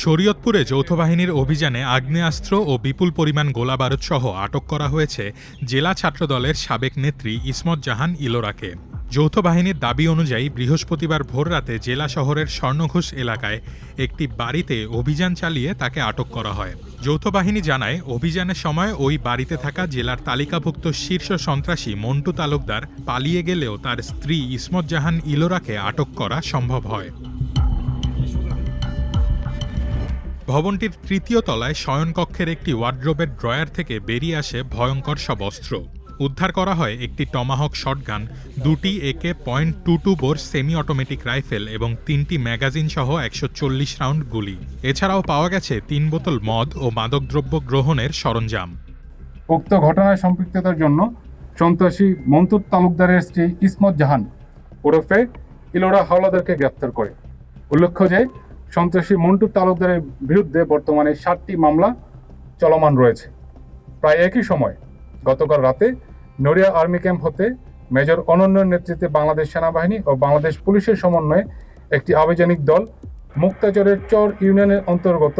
শরীয়তপুরে যৌথ বাহিনীর অভিযানে আগ্নেয়াস্ত্র ও বিপুল পরিমাণ গোলাবারুদসহ আটক করা হয়েছে জেলা ছাত্রদলের সাবেক নেত্রী ইসমত জাহান ইলোরাকে। যৌথ বাহিনীর দাবি অনুযায়ী বৃহস্পতিবার ভোররাতে জেলা শহরের স্বর্ণঘোষ এলাকায় একটি বাড়িতে অভিযান চালিয়ে তাকে আটক করা হয়। যৌথ বাহিনী জানায়, অভিযানের সময় ওই বাড়িতে থাকা জেলার তালিকাভুক্ত শীর্ষ সন্ত্রাসী মন্টু তালুকদার পালিয়ে গেলেও তার স্ত্রী ইসমত জাহান ইলোরাকে আটক করা সম্ভব হয়। ভবনটির তৃতীয় তলায় শয়নকক্ষের একটি ওয়ার্ড্রোবের ড্রয়ার থেকে বেরিয়ে আসে ভয়ঙ্কর সব অস্ত্র। উদ্ধার করা হয় একটি টমাহক শটগান, দুটি AK.22 bore semi automatic rifle এবং 3টি ম্যাগাজিন সহ 140 রাউন্ড গুলি। এছাড়াও পাওয়া গেছে 3 বোতল মদ ও মাদকদ্রব্য গ্রহণের সরঞ্জাম। উক্ত ঘটনায় সম্পৃক্ততার জন্য সন্ত্রাসী মন্টু তালুকদারের স্ত্রী ইসমত জাহান ওরফে ইলোরা হাওলাদারকে গ্রেফতার করে। উল্লেখ্য যে সন্ত্রাসী মন্টু তালুকদারের বিরুদ্ধে বর্তমানে 7টি মামলা চলমান রয়েছে। প্রায় একই সময় গতকাল রাতে নড়িয়া আর্মি ক্যাম্প হতে মেজর অনন্যর নেতৃত্বে বাংলাদেশ সেনাবাহিনী ও বাংলাদেশ পুলিশের সমন্বয়ে একটি আভিযানিক দল মুক্তাচরের চর ইউনিয়নের অন্তর্গত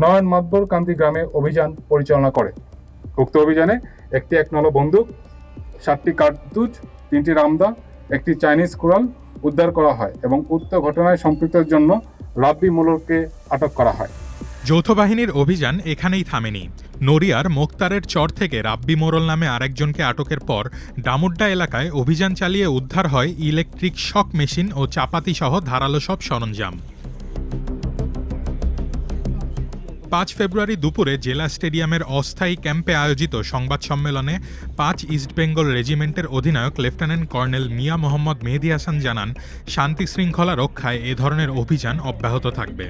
নয়ন মাতবর কান্দি গ্রামে অভিযান পরিচালনা করে। উক্ত অভিযানে একটি 1 বন্দুক, 7টি কার্তুজ, 3টি রামদা, একটি চাইনিজ কুড়াল উদ্ধার করা হয় এবং উক্ত ঘটনায় সম্পৃক্তের জন্য রাব্বি মোল্লারকে আটক করা হয়। যৌথ বাহিনীর অভিযান এখানেই থামেনি। নড়িয়ার মোক্তারের চর থেকে রাব্বি মোরল নামে আরেকজনকে আটকের পর ডামুড্ডা এলাকায় অভিযান চালিয়ে উদ্ধার হয় ইলেকট্রিক শক মেশিন ও চাপাতি সহ ধারালো সব সরঞ্জাম। 5 ফেব্রুয়ারি দুপুরে জেলা স্টেডিয়ামের অস্থায়ী ক্যাম্পে আয়োজিত সংবাদ সম্মেলনে 5 ইস্টবেঙ্গল রেজিমেন্টের অধিনায়ক লেফটেন্যান্ট কর্নেল মিয়া মোহাম্মদ মেহেদী হাসান জানান, শান্তি শৃঙ্খলা রক্ষায় এ ধরনের অভিযান অব্যাহত থাকবে।